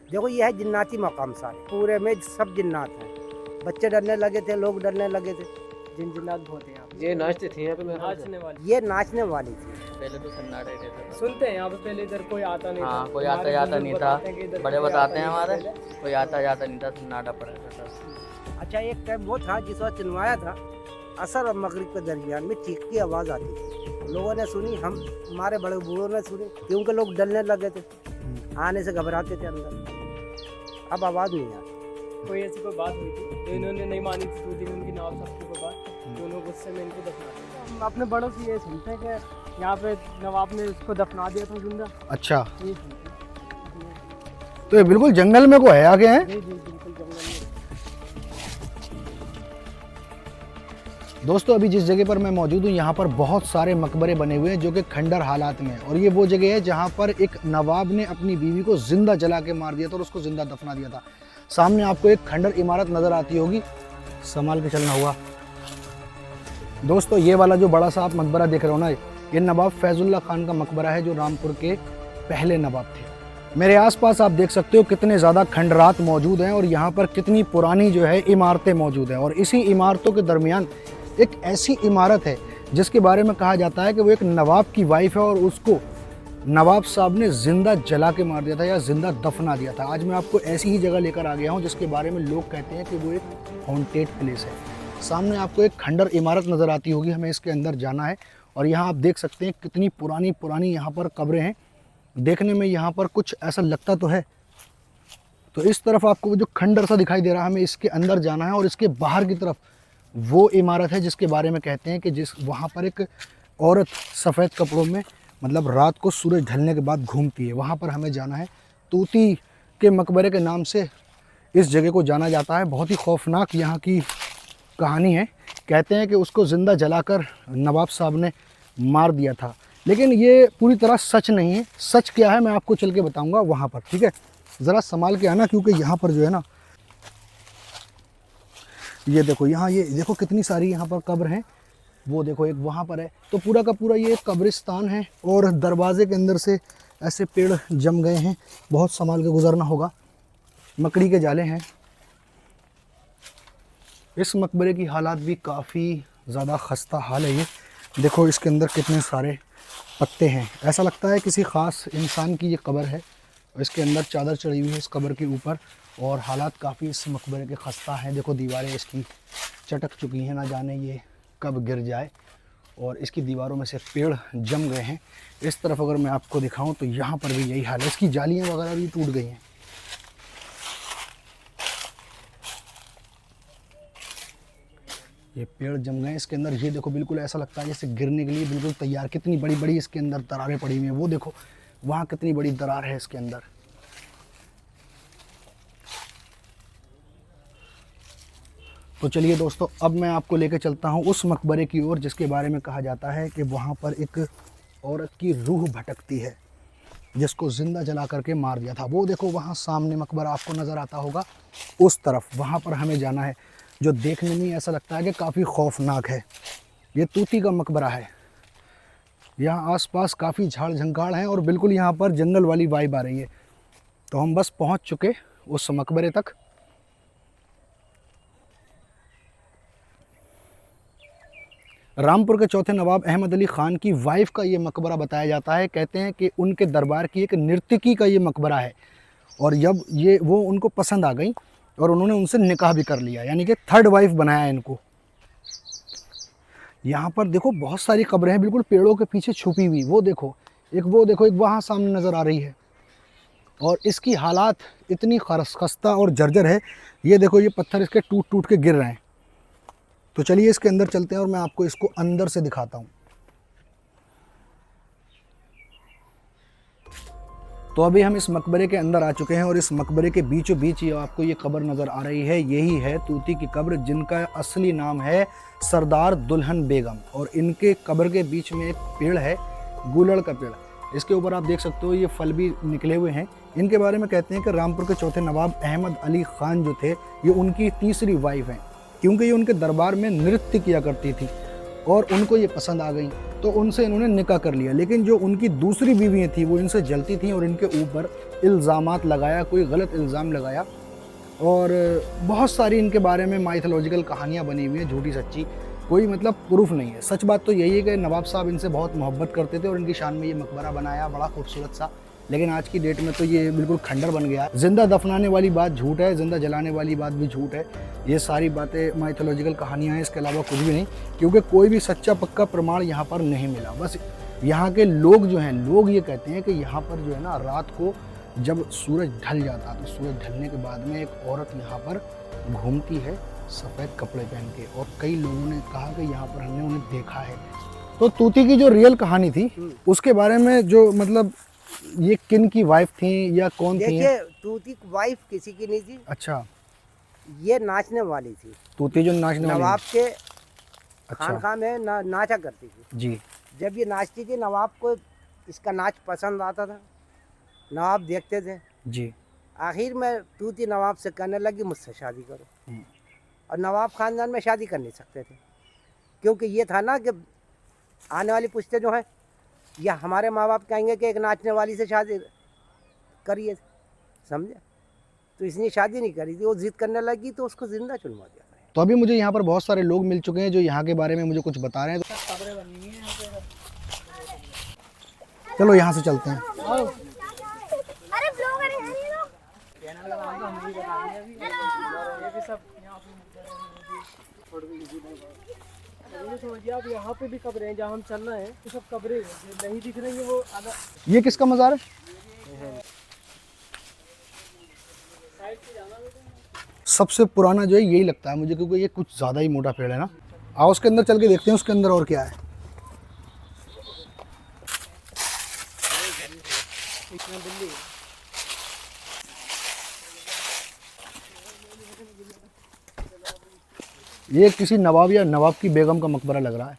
देखो ये है जिन्नाती मकाम सारे, पूरे में सब जिन्नात हैं। बच्चे डरने लगे थे, लोग डरने लगे थे। जिन्नात बहुत है यहाँ पे। ये नाचते थे यहाँ पे मेरे ख्याल से। नाचने वाली। ये नाचने वाली थी। पहले तो सन्नाटा ही रहता था। सुनते हैं यहाँ पे पहले इधर कोई आता नहीं था। हाँ, कोई हमारे आता जाता बुजुर्ग नहीं था। बताते हैं कि इधर बड़े कोई बताते आता हैं नहीं था हमारे, पहले। कोई आता जाता नहीं था, सन्नाटा पड़ा रहता था। अच्छा एक टाइम वो था जिस वक्त चिल्लाया था, असर और मगरिब के दरमियान में चीख की आवाज़ आती थी। लोगों ने सुनी, हम हमारे बड़े बूढ़ों ने सुनी, क्योंकि लोग डरने लगे थे, आने से घबराते थे अंदर। अब आवाज़ नहीं आती। कोई ऐसी कोई बात हुई थी तो इन्होंने नहीं मानी थी, 2 दिन उनकी नवाब साहब की कोई बात, तो उन्होंने गुस्से में इनको दफना दिया। हम अपने बड़ों से ये सुनते हैं कि यहाँ पे नवाब ने उसको दफना दिया था जिंदा। अच्छा, ये सुनते हैं। तो ये बिल्कुल जंगल में को है आगे हैं। जी जी बिल्कुल जंगल में। दोस्तों अभी जिस जगह पर मैं मौजूद हूँ यहाँ पर बहुत सारे मकबरे बने हुए हैं जो कि खंडर हालात में हैं, और ये वो जगह है जहाँ पर एक नवाब ने अपनी बीवी को जिंदा जला के मार दिया था और उसको जिंदा दफना दिया था। सामने आपको एक खंडर इमारत नज़र आती होगी, संभाल के चलना हुआ। दोस्तों ये वाला जो बड़ा सा आप मकबरा देख रहे हो ना, ये नवाब फैजुल्ला खान का मकबरा है जो रामपुर के पहले नवाब थे। मेरे आसपास आप देख सकते हो कितने ज़्यादा खंडरात मौजूद हैं और यहाँ पर कितनी पुरानी जो है इमारतें मौजूद हैं, और इसी इमारतों के दरमियान एक ऐसी इमारत है जिसके बारे में कहा जाता है कि वो एक नवाब की वाइफ है और उसको नवाब साहब ने ज़िंदा जला के मार दिया था या ज़िंदा दफना दिया था। आज मैं आपको ऐसी ही जगह लेकर आ गया हूँ जिसके बारे में लोग कहते हैं कि वो एक हॉन्टेड प्लेस है। सामने आपको एक खंडर इमारत नज़र आती होगी, हमें इसके अंदर जाना है और यहाँ आप देख सकते हैं कितनी पुरानी पुरानी यहाँ पर कब्रें हैं। देखने में यहाँ पर कुछ ऐसा लगता तो है। तो इस तरफ आपको वो जो खंडर सा दिखाई दे रहा है, हमें इसके अंदर जाना है और इसके बाहर की तरफ वो इमारत है जिसके बारे में कहते हैं कि जिस वहाँ पर एक औरत सफ़ेद कपड़ों में मतलब रात को सूरज ढलने के बाद घूमती है, वहाँ पर हमें जाना है। तूती के मकबरे के नाम से इस जगह को जाना जाता है। बहुत ही खौफनाक यहाँ की कहानी है। कहते हैं कि उसको ज़िंदा जलाकर नवाब साहब ने मार दिया था, लेकिन ये पूरी तरह सच नहीं है। सच क्या है मैं आपको चल के बताऊँगा वहाँ पर, ठीक है। ज़रा संभाल के आना, क्योंकि यहाँ पर जो है ना, ये देखो यहाँ, ये देखो कितनी सारी यहाँ पर कब्र हैं। वो देखो एक वहाँ पर है। तो पूरा का पूरा ये एक कब्रिस्तान है और दरवाजे के अंदर से ऐसे पेड़ जम गए हैं, बहुत संभाल के गुजरना होगा। मकड़ी के जाले हैं। इस मकबरे की हालात भी काफ़ी ज़्यादा खस्ता हाल है। ये देखो इसके अंदर कितने सारे पत्ते हैं, ऐसा लगता है किसी ख़ास इंसान की ये कब्र है। इसके अंदर चादर चढ़ी हुई है इस कब्र के ऊपर, और हालात काफ़ी इस मकबरे के खस्ता हैं। देखो दीवारें इसकी चटक चुकी हैं, ना जाने ये कब गिर जाए, और इसकी दीवारों में से पेड़ जम गए हैं। इस तरफ अगर मैं आपको दिखाऊं तो यहाँ पर भी यही हाल है, इसकी जालियाँ वगैरह भी टूट गई हैं। ये पेड़ जम गए इसके अंदर। ये देखो बिल्कुल ऐसा लगता है जैसे गिरने के लिए बिल्कुल तैयार। कितनी बड़ी बड़ी इसके अंदर दरारें पड़ी हुई हैं, वो देखो वहाँ कितनी बड़ी दरार है इसके अंदर। तो चलिए दोस्तों, अब मैं आपको लेकर चलता हूँ उस मकबरे की ओर जिसके बारे में कहा जाता है कि वहाँ पर एक औरत की रूह भटकती है जिसको ज़िंदा जला करके मार दिया था। वो देखो वहाँ सामने मकबरा आपको नज़र आता होगा, उस तरफ वहाँ पर हमें जाना है, जो देखने में ऐसा लगता है कि काफ़ी खौफनाक है। ये तूती का मकबरा है। यहाँ आसपास काफ़ी झाड़ झंकाड़ हैं और बिल्कुल यहाँ पर जंगल वाली वाइब आ रही है। तो हम बस पहुँच चुके उस मकबरे तक। रामपुर के चौथे नवाब अहमद अली ख़ान की वाइफ का ये मकबरा बताया जाता है। कहते हैं कि उनके दरबार की एक नर्तकी का ये मकबरा है, और जब ये वो उनको पसंद आ गई और उन्होंने उनसे निकाह भी कर लिया, यानी कि थर्ड वाइफ बनाया इनको। यहाँ पर देखो बहुत सारी कब्रें हैं बिल्कुल पेड़ों के पीछे छुपी हुई। वो देखो एक वहाँ सामने नज़र आ रही है, और इसकी हालात इतनी खस्ता और जर्जर है। ये देखो ये पत्थर इसके टूट टूट के गिर रहे हैं। तो चलिए इसके अंदर चलते हैं और मैं आपको इसको अंदर से दिखाता हूँ। तो अभी हम इस मकबरे के अंदर आ चुके हैं, और इस मकबरे के बीचों बीच ये आपको ये कब्र नज़र आ रही है। यही है तूती की कब्र, जिनका असली नाम है सरदार दुल्हन बेगम। और इनके कब्र के बीच में एक पेड़ है, गुलड़ का पेड़। इसके ऊपर आप देख सकते हो ये फल भी निकले हुए हैं। इनके बारे में कहते हैं कि रामपुर के चौथे नवाब अहमद अली ख़ान जो थे, ये उनकी तीसरी वाइफ हैं, क्योंकि ये उनके दरबार में नृत्य किया करती थी और उनको ये पसंद आ गई, तो उनसे इन्होंने निकाह कर लिया। लेकिन जो उनकी दूसरी बीवियाँ थी वो इनसे जलती थी और इनके ऊपर इल्ज़ामात लगाया, कोई गलत इल्ज़ाम लगाया और बहुत सारी इनके बारे में माइथोलॉजिकल कहानियाँ बनी हुई हैं, झूठी सच्ची, कोई मतलब प्रूफ नहीं है। सच बात तो यही है कि नवाब साहब इनसे बहुत मोहब्बत करते थे और इनकी शान में ये मकबरा बनाया, बड़ा खूबसूरत सा। लेकिन आज की डेट में तो ये बिल्कुल खंडर बन गया। जिंदा दफनाने वाली बात झूठ है, जिंदा जलाने वाली बात भी झूठ है। ये सारी बातें माइथोलॉजिकल कहानियाँ हैं, इसके अलावा कुछ भी नहीं, क्योंकि कोई भी सच्चा पक्का प्रमाण यहाँ पर नहीं मिला। बस यहाँ के लोग जो हैं, लोग ये कहते हैं कि यहाँ पर जो है ना, रात को जब सूरज ढल जाता तो सूरज ढलने के बाद में एक औरत यहाँ पर घूमती है सफ़ेद कपड़े पहन के, और कई लोगों ने कहा कि यहाँ पर हमने उन्हें देखा है। तो तूती की जो रियल कहानी थी उसके बारे में, जो मतलब ये किन की वाइफ थी या कौन थी? देखिए, तूती वाइफ किसी की नहीं थी। अच्छा, ये नाचने वाली थी। तूती जो नाचने वाली नवाब के अच्छा खानका में नाचा करती थी जी। जब ये नाचती थी, नवाब को इसका नाच पसंद आता था, नवाब देखते थे जी। आखिर में तूती नवाब से कहने लगी मुझसे शादी करो। और नवाब खानदान में शादी कर नहीं सकते थे, क्योंकि ये था ना कि आने वाली पुश्तें जो है, या हमारे माँ बाप कहेंगे कि एक नाचने वाली से शादी करिए, समझे? तो इसने शादी नहीं करी थी, वो जिद करने लगी तो उसको जिंदा चुनवा दिया। तो अभी मुझे यहाँ पर बहुत सारे लोग मिल चुके हैं जो यहाँ के बारे में मुझे कुछ बता रहे हैं। चलो यहाँ से चलते हैं। अरे ब्लॉगर हैं ये लोग। समझिए आप, यहाँ पे भी कब्रें हैं, जहाँ हम चल रहे हैं तो सब कब्रें हैं, जो नहीं दिख रही है वो आधा। ये किसका मज़ार है? सबसे पुराना जो है यही लगता है मुझे, क्योंकि ये कुछ ज़्यादा ही मोटा पेड़ है ना। आओ उसके अंदर चल के देखते हैं उसके अंदर और क्या है। ये किसी नवाब या नवाब की बेगम का मकबरा लग रहा है,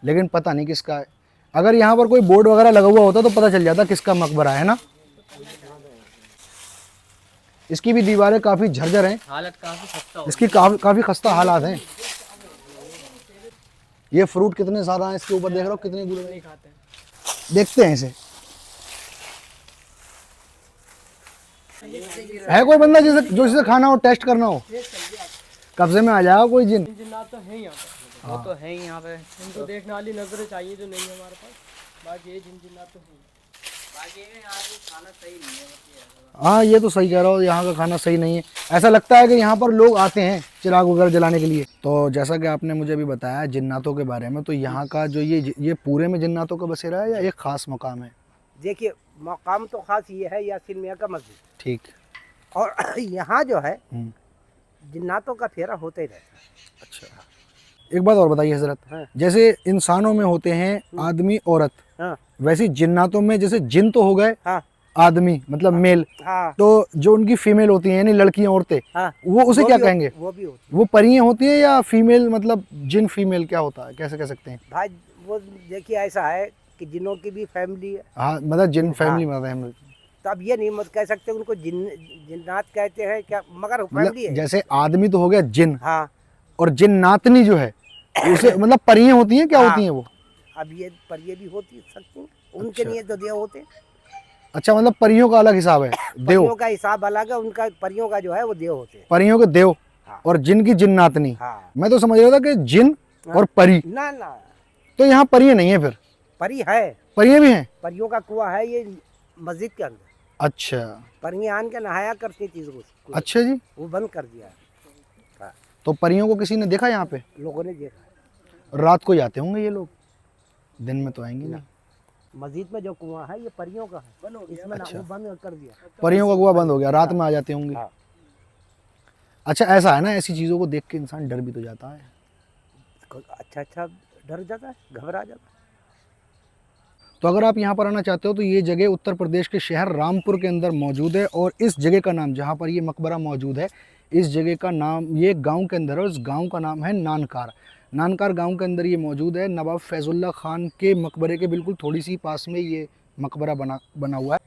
लेकिन पता नहीं किसका है। अगर यहाँ पर कोई बोर्ड वगैरह लगा हुआ होता तो पता चल जाता किसका मकबरा है ना। इसकी भी दीवारें काफ़ी झरझर हैं, हालत काफी खस्ता हो इसकी काफ़ी खस्ता हालात हैं। ये फ्रूट कितने सारा हैं इसके ऊपर, देख रहे हो कितने गुड़ नहीं खाते हैं। देखते हैं इसे। है कोई बंदा जो इसे खाना हो, टेस्ट करना हो? कब्जे में आ जाएगा कोई जिन। जिन्नात तो है यहाँ पर, वो तो है ही यहाँ पे। इनको देखने वाली नजरें चाहिए जो नहीं है हमारे पास। बाकी ये जिन्नात तो है। बाकी यहाँ खाना सही नहीं है। हाँ, ये तो सही कह रहे हो, यहाँ का खाना सही नहीं है। ऐसा लगता है कि यहाँ पर लोग आते हैं चिराग वगैरह जलाने के लिए। तो जैसा कि आपने मुझे अभी बताया जिन्नातों के बारे में, तो यहाँ का जो ये पूरे में जिन्नातों का बसेरा है या एक ख़ास मकाम है? देखिए, मकाम तो खास ये है यासीन मियाँ का मस्जिद, ठीक। और यहाँ जो है जिन्नातों का फेरा होता ही रहता है। अच्छा, एक बात और बताइए हजरत, हाँ। जैसे इंसानों में होते हैं आदमी औरत, हाँ वैसे जिन्नातों में जैसे जिन तो हो गए हाँ आदमी मतलब मेल, हाँ तो जो उनकी फीमेल होती हैं यानी लड़कियां औरतें, हाँ, वो उसे क्या कहेंगे? वो भी होती वो परियां होती हैं या फीमेल, मतलब जिन फीमेल क्या होता है, कैसे कह सकते हैं? भाई। वो देखिए ऐसा है कि जिनों की भी फैमिली है, हाँ, मतलब जिन फैमिली में हम लोग। तो अब ये नहीं मत कह सकते उनको जिन्नात कहते हैं क्या, मगर मतलब फैमिली है। जैसे आदमी तो हो गया जिन, हाँ, और जिन्नातनी जो है उसे मतलब परियां होती हैं, क्या हाँ। होती हैं वो? अब ये परिये भी होती सकती हैं, उनके लिए तो देव होते हैं। अच्छा, मतलब परियों का अलग हिसाब है, देव। परियों का हिसाब अलग है, उनका परियों का जो है वो देव होते हैं। परियों के देव हाँ। और जिन की जिन्नातनी। हाँ, मैं तो समझ रहा था कि जिन और परी, ना ना, तो यहाँ परियां नहीं है फिर? परी है, परियां भी हैं? परियों का कुआं है ये मस्जिद के अंदर। अच्छा परियां आन के नहाया करती थी उसको, अच्छा जी। वो बंद कर दिया है। तो परियों को किसी ने देखा यहाँ पे? लोगों ने देखा। रात को ही आते होंगे ये लोग, दिन में तो आएंगे नहीं। मस्जिद में जो कुआं है ये परियों का है, इसमें ना अच्छा। वो बंद कर दिया। परियों का कुआं बंद हो गया, रात में आ जाते होंगे। हाँ। अच्छा, ऐसा है ना, ऐसी चीज़ों को देख के इंसान डर भी तो जाता है। अच्छा डर जाता है, घबरा जाता है। तो अगर आप यहाँ पर आना चाहते हो तो ये जगह उत्तर प्रदेश के शहर रामपुर के अंदर मौजूद है, और इस जगह का नाम, जहाँ पर ये मकबरा मौजूद है, इस जगह का नाम, ये गांव के अंदर है, उस गांव का नाम है नानकार। नानकार गांव के अंदर ये मौजूद है। नवाब फैजुल्ला खान के मकबरे के बिल्कुल थोड़ी सी पास में ये मकबरा बना हुआ है।